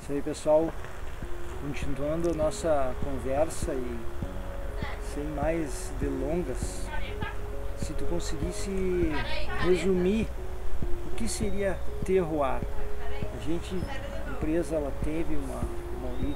Isso aí, pessoal, continuando a nossa conversa e sem mais delongas, se tu conseguisse resumir o que seria terroir. A empresa ela teve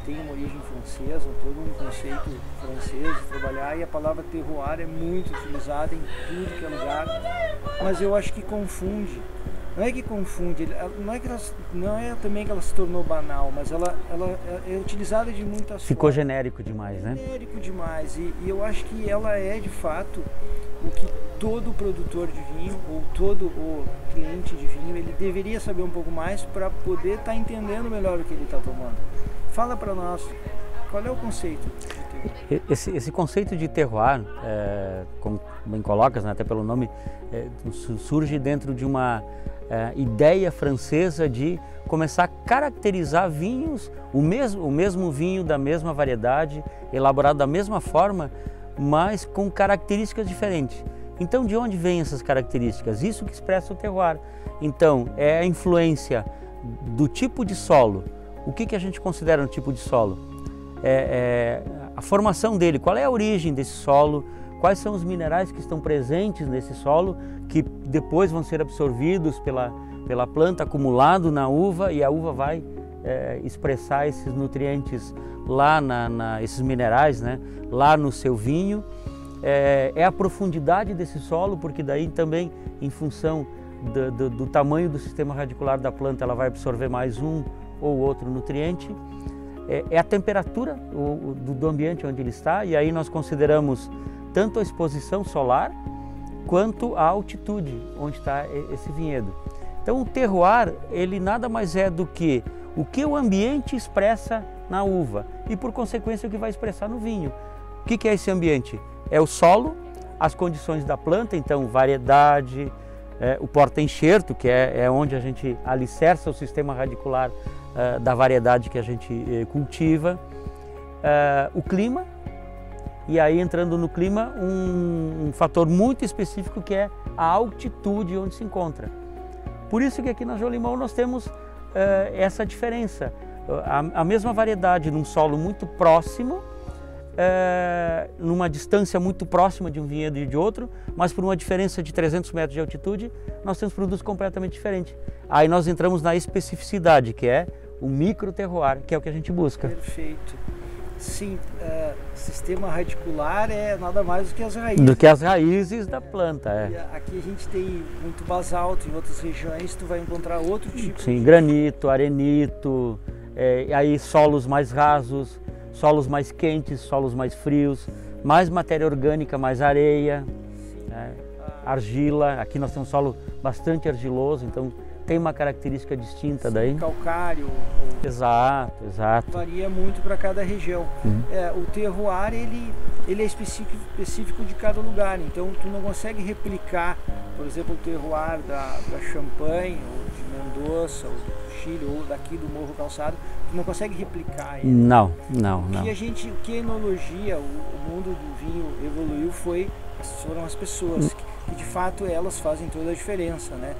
tem uma origem francesa, todo um conceito francês de trabalhar, e a palavra terroir é muito utilizada em tudo que é lugar, mas eu acho que confunde. Não é que confunde, não é também que ela se tornou banal, mas ela é utilizada de muitas formas. Ficou genérico demais, né? Genérico demais, e eu acho que ela é de fato o que todo produtor de vinho ou todo o cliente de vinho ele deveria saber um pouco mais para poder estar entendendo melhor o que ele está tomando. Fala para nós, qual é o conceito de terroir? Esse conceito de terroir, como bem colocas, né, até pelo nome, surge dentro de uma ideia francesa de começar a caracterizar vinhos, o mesmo vinho da mesma variedade, elaborado da mesma forma, mas com características diferentes. Então, de onde vêm essas características? Isso que expressa o terroir. Então, é a influência do tipo de solo. O que a gente considera um tipo de solo? A formação dele, qual é a origem desse solo, quais são os minerais que estão presentes nesse solo, que depois vão ser absorvidos pela planta, acumulado na uva, e a uva vai expressar esses nutrientes lá, esses minerais, né, lá no seu vinho. É a profundidade desse solo, porque daí também, em função do tamanho do sistema radicular da planta, ela vai absorver mais um ou outro nutriente. É a temperatura do ambiente onde ele está, e aí nós consideramos tanto a exposição solar quanto a altitude onde está esse vinhedo. Então o terroir, ele nada mais é do que o o ambiente expressa na uva e por consequência o que vai expressar no vinho. O que é esse ambiente? É o solo, as condições da planta, então variedade, o porta-enxerto, que é onde a gente alicerça o sistema radicular da variedade que a gente cultiva, o clima, e aí entrando no clima um fator muito específico que é a altitude onde se encontra. Por isso que aqui na Jolimão nós temos essa diferença, a mesma variedade num solo muito próximo, numa distância muito próxima de um vinhedo e de outro, mas por uma diferença de 300 metros de altitude, nós temos produtos completamente diferentes. Aí nós entramos na especificidade, que é o micro terroir, que é o que a gente busca. Perfeito. Sim, sistema radicular é nada mais do que as raízes. Do que as raízes da planta, Aqui a gente tem muito basalto, em outras regiões tu vai encontrar outro tipo. Sim, granito, arenito, aí solos mais rasos, solos mais quentes, solos mais frios, mais matéria orgânica, mais areia, argila. Aqui nós temos um solo bastante argiloso, então tem uma característica distinta. Sim, daí. Calcário. Exato. Varia muito para cada região. O terroir ele é específico de cada lugar, então tu não consegue replicar, por exemplo, o terroir da Champagne, ou de Mendoza, ou do Chile, ou daqui do Morro Calçado, tu não consegue replicar ele. Não. O que a enologia, o mundo do vinho evoluiu foram as pessoas, que de fato elas fazem toda a diferença, né?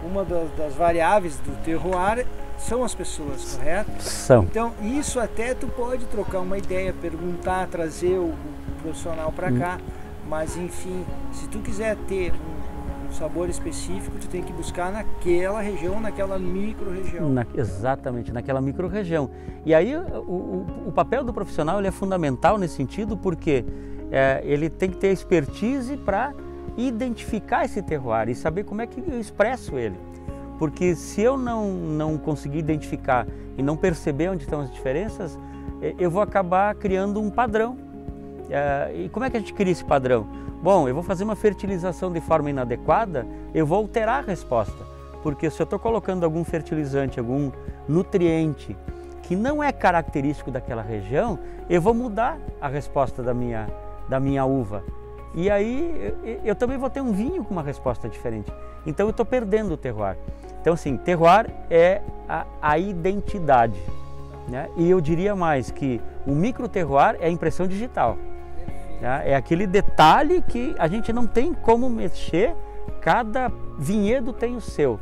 Uma das variáveis do terroir são as pessoas, correto? São. Então isso até tu pode trocar uma ideia, perguntar, trazer o profissional para cá, mas enfim, se tu quiser ter um sabor específico, tu tem que buscar naquela região, naquela micro-região. Exatamente, naquela micro-região. E aí o papel do profissional ele é fundamental nesse sentido, porque ele tem que ter expertise para identificar esse terroir e saber como é que eu expresso ele. Porque se eu não conseguir identificar e não perceber onde estão as diferenças, eu vou acabar criando um padrão. E como é que a gente cria esse padrão? Bom, eu vou fazer uma fertilização de forma inadequada, eu vou alterar a resposta. Porque se eu estou colocando algum fertilizante, algum nutriente que não é característico daquela região, eu vou mudar a resposta da minha uva. E aí eu também vou ter um vinho com uma resposta diferente. Então eu estou perdendo o terroir. Então assim, terroir é a identidade, né? E eu diria mais que o micro terroir é a impressão digital. É aquele detalhe que a gente não tem como mexer, cada vinhedo tem o seu.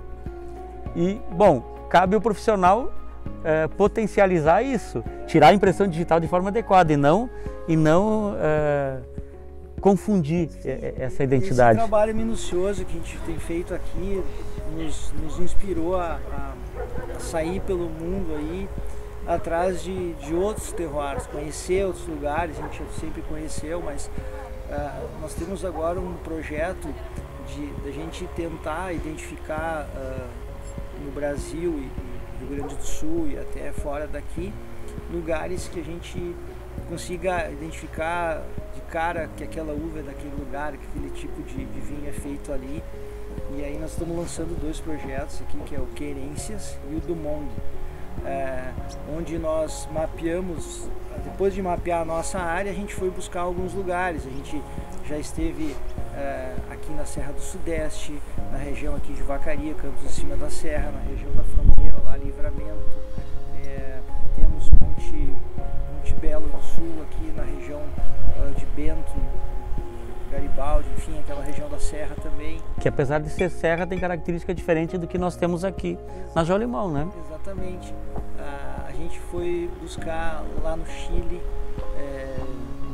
E, bom, cabe ao profissional potencializar isso, tirar a impressão digital de forma adequada e não confundir essa identidade. Esse trabalho minucioso que a gente tem feito aqui nos inspirou a sair pelo mundo aí atrás de outros terroirs, conhecer outros lugares. A gente sempre conheceu, mas nós temos agora um projeto de a gente tentar identificar no Brasil e Rio Grande do Sul e até fora daqui lugares que a gente consiga identificar de cara que aquela uva é daquele lugar, que aquele tipo de vinho é feito ali. E aí nós estamos lançando 2 projetos aqui, que é o Querências e o do Monde, onde nós mapeamos, depois de mapear a nossa área, a gente foi buscar alguns lugares. A gente já esteve aqui na Serra do Sudeste, na região aqui de Vacaria, Campos de Cima da Serra, na região da fronteira, lá Livramento. Temos Monte Belo do Sul, aqui na região de Bento, Garibaldi, enfim, aquela região da Serra também. Que apesar de ser serra, tem característica diferente do que nós temos aqui na Jolimão, né? Exatamente. A gente foi buscar lá no Chile,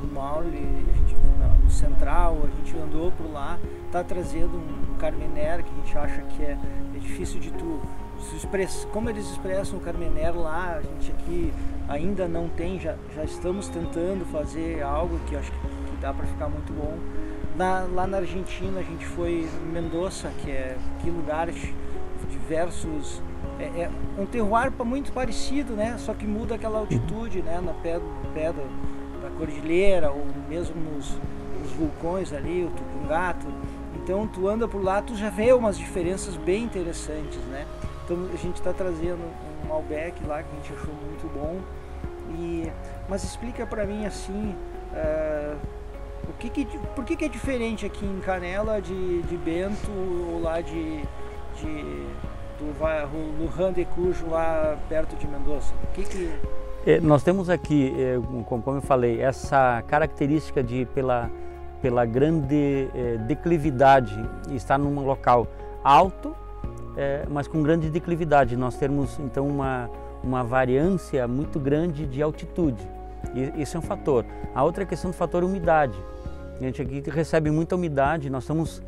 no Maule, no Central, a gente andou por lá, está trazendo um Carmener que a gente acha que é difícil de como eles expressam o Carmener lá, a gente aqui ainda não tem, já estamos tentando fazer algo que eu acho que dá para ficar muito bom. Lá na Argentina a gente foi em Mendoza, que lugares diversos, é um terroir muito parecido, né? Só que muda aquela altitude, né? No pé da cordilheira, ou mesmo nos vulcões ali, o Tupungato. Então tu anda por lá, tu já vê umas diferenças bem interessantes, né? Então a gente está trazendo um Malbec lá que a gente achou muito bom. Mas explica para mim assim, por que é diferente aqui em Canela de Bento ou lá do Ran de Cujo, lá perto de Mendoza? Nós temos aqui, como eu falei, essa característica de pela grande declividade, estar num local alto, mas com grande declividade. Nós temos então uma variância muito grande de altitude. Isso é um fator. A outra questão do fator umidade. A gente aqui recebe muita umidade, nós estamos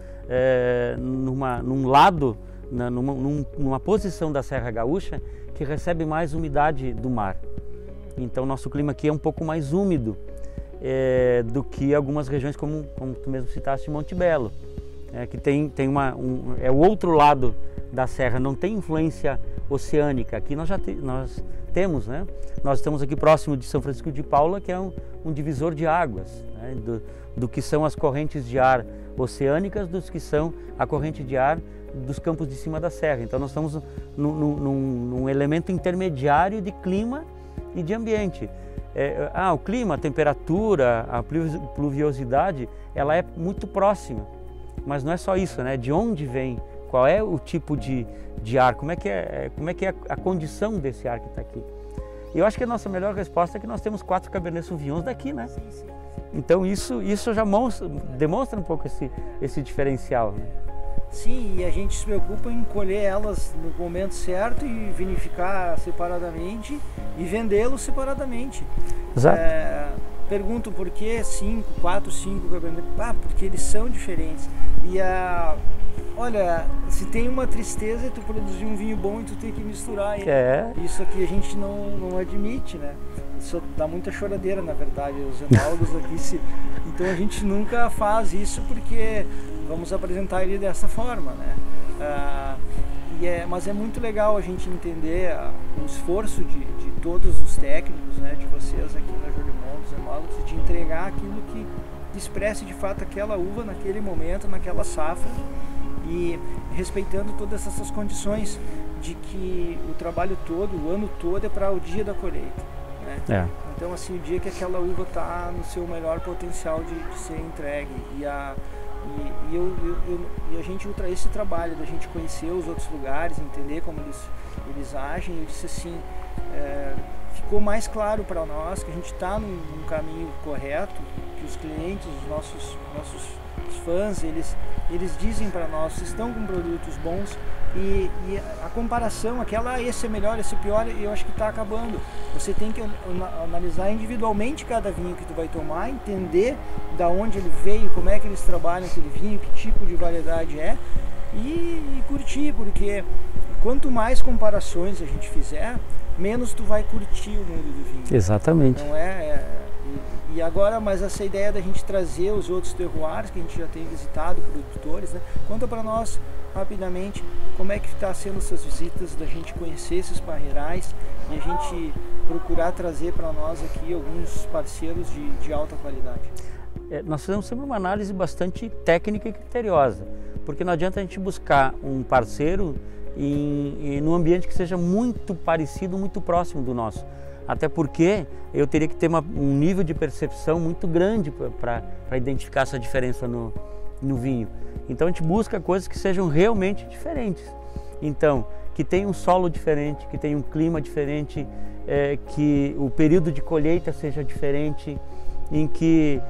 num lado, numa posição da Serra Gaúcha que recebe mais umidade do mar. Então nosso clima aqui é um pouco mais úmido do que algumas regiões como tu mesmo citaste, Monte Belo, que é o outro lado da serra, não tem influência oceânica. Aqui nós temos, né? Nós estamos aqui próximo de São Francisco de Paula, que é um divisor de águas, né? do que são as correntes de ar oceânicas, dos que são a corrente de ar dos campos de cima da serra. Então nós estamos num elemento intermediário de clima e de ambiente. O clima, a temperatura, a pluviosidade, ela é muito próxima, mas não é só isso, né? De onde vem, qual é o tipo de ar, como é que é a condição desse ar que está aqui. E eu acho que a nossa melhor resposta é que nós temos 4 Cabernet Sauvignons daqui, né? Sim. Então isso já demonstra um pouco esse diferencial, né? Sim, e a gente se preocupa em colher elas no momento certo e vinificar separadamente e vendê-los separadamente. Exato. Pergunto por que 4, 5 Cabernet? Porque eles são diferentes. E olha, se tem uma tristeza é tu produzir um vinho bom e tu ter que misturar ele. Isso aqui a gente não admite, né? Isso dá muita choradeira, na verdade, os enólogos aqui. Então a gente nunca faz isso porque vamos apresentar ele dessa forma, né? Mas é muito legal a gente entender o esforço de todos os técnicos, né? De vocês aqui na Jolimão, dos enólogos, de entregar aquilo que expresse de fato aquela uva naquele momento, naquela safra, e respeitando todas essas condições de que o trabalho todo, o ano todo é para o dia da colheita, né? Então assim, o dia que aquela uva está no seu melhor potencial de ser entregue. E a gente, esse trabalho da gente conhecer os outros lugares, entender como eles agem, eu disse assim, ficou mais claro para nós que a gente está num caminho correto, que que os clientes, os nossos fãs, eles dizem para nós, estão com produtos bons e a comparação, esse é melhor, esse é pior, eu acho que está acabando. Você tem que analisar individualmente cada vinho que tu vai tomar, entender da onde ele veio, como é que eles trabalham aquele vinho, que tipo de variedade é e curtir, porque quanto mais comparações a gente fizer, menos tu vai curtir o mundo do vinho. Exatamente. Não e agora, mas essa ideia da gente trazer os outros terroirs que a gente já tem visitado, produtores, né? Conta para nós rapidamente como é que está sendo essas visitas, da gente conhecer esses parreirais e a gente procurar trazer para nós aqui alguns parceiros de alta qualidade. Nós fizemos sempre uma análise bastante técnica e criteriosa, porque não adianta a gente buscar um parceiro num ambiente que seja muito parecido, muito próximo do nosso. Até porque eu teria que ter um nível de percepção muito grande para identificar essa diferença no vinho. Então a gente busca coisas que sejam realmente diferentes. Então, que tenha um solo diferente, que tenha um clima diferente, que o período de colheita seja diferente, em que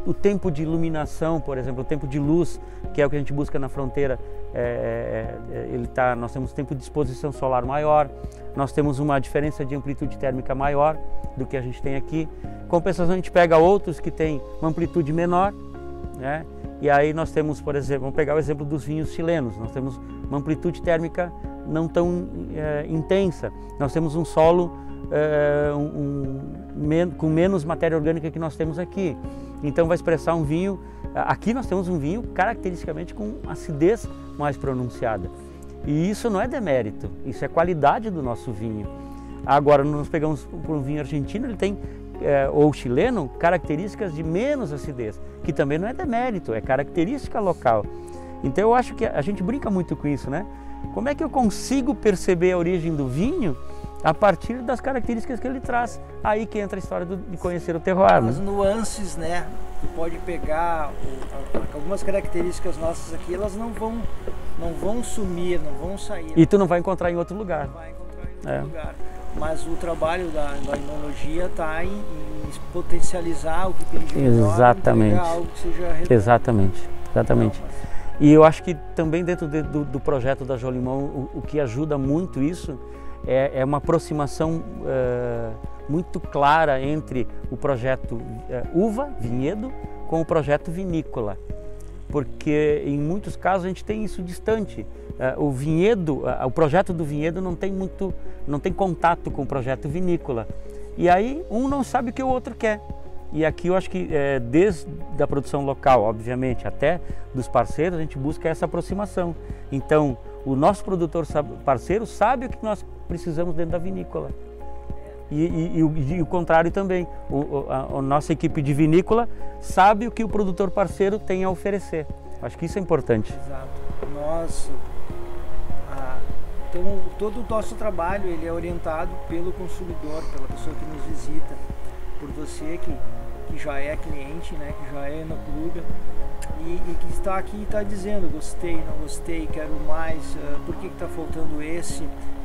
o tempo de iluminação, por exemplo, o tempo de luz, que é o que a gente busca na fronteira, nós temos tempo de exposição solar maior, nós temos uma diferença de amplitude térmica maior do que a gente tem aqui. Compensação, a gente pega outros que têm uma amplitude menor, né? E aí nós temos, por exemplo, vamos pegar o exemplo dos vinhos chilenos, nós temos uma amplitude térmica não tão intensa, nós temos um solo com menos matéria orgânica que nós temos aqui. Então vai expressar um vinho, aqui nós temos um vinho caracteristicamente com acidez mais pronunciada. E isso não é demérito, isso é qualidade do nosso vinho. Agora, nós pegamos por um vinho argentino, ele tem, ou chileno, características de menos acidez, que também não é demérito, é característica local. Então eu acho que a gente brinca muito com isso, né? Como é que eu consigo perceber a origem do vinho a partir das características que ele traz? Aí que entra a história de conhecer o terroir. As nuances, né? Tu pode pegar algumas características nossas aqui, elas não vão sumir, não vão sair. E tu não vai encontrar em outro lugar. Não vai encontrar em outro lugar. Mas o trabalho da enologia está em potencializar o que tem de melhor, exatamente. Algo que seja redondo. Exatamente. E eu acho que também dentro do projeto da Jolimão, o que ajuda muito isso é uma aproximação muito clara entre o projeto uva, vinhedo, com o projeto vinícola. Porque em muitos casos a gente tem isso distante. O vinhedo, o projeto do vinhedo não tem contato com o projeto vinícola. E aí um não sabe o que o outro quer. E aqui eu acho que desde a produção local, obviamente, até dos parceiros, a gente busca essa aproximação. Então, o nosso produtor parceiro sabe o que nós precisamos dentro da vinícola. E o contrário também. A nossa equipe de vinícola sabe o que o produtor parceiro tem a oferecer. Acho que isso é importante. Exato. Então, todo o nosso trabalho ele é orientado pelo consumidor, pela pessoa que nos visita, por você que já é cliente, né, que já é enoclube e que está aqui e está dizendo gostei, não gostei, quero mais, por que está faltando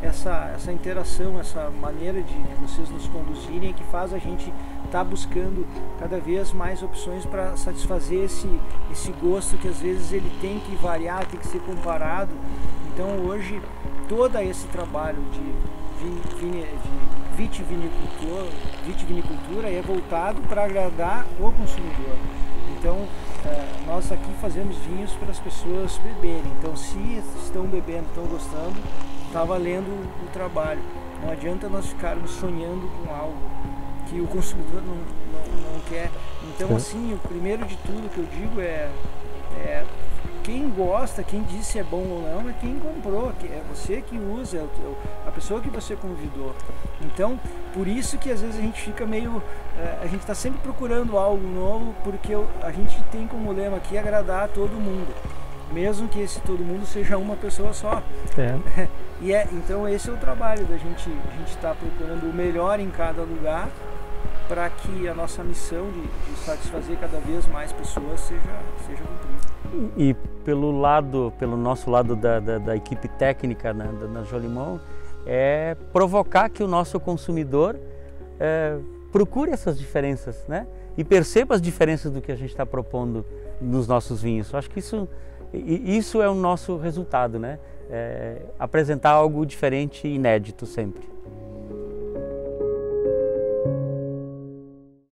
essa interação, essa maneira de vocês nos conduzirem que faz a gente estar buscando cada vez mais opções para satisfazer esse gosto que às vezes ele tem que variar, tem que ser comparado. Então hoje todo esse trabalho de vitivinicultura é voltado para agradar o consumidor. Então, nós aqui fazemos vinhos para as pessoas beberem. Então, se estão bebendo, estão gostando, está valendo o trabalho. Não adianta nós ficarmos sonhando com algo que o consumidor não quer. Então, assim, o primeiro de tudo que eu digo é quem gosta, quem diz se é bom ou não, é quem comprou, é você que usa, a pessoa que você convidou. Então, por isso que às vezes a gente fica meio... a gente está sempre procurando algo novo, porque a gente tem como lema aqui agradar a todo mundo. Mesmo que esse todo mundo seja uma pessoa só. Então esse é o trabalho da gente está procurando o melhor em cada lugar para que a nossa missão de satisfazer cada vez mais pessoas seja cumprida. E pelo nosso lado da equipe técnica na Jolimão, é provocar que o nosso consumidor procure essas diferenças, né? E perceba as diferenças do que a gente está propondo nos nossos vinhos. Eu acho que isso é o nosso resultado, né? Apresentar algo diferente e inédito sempre.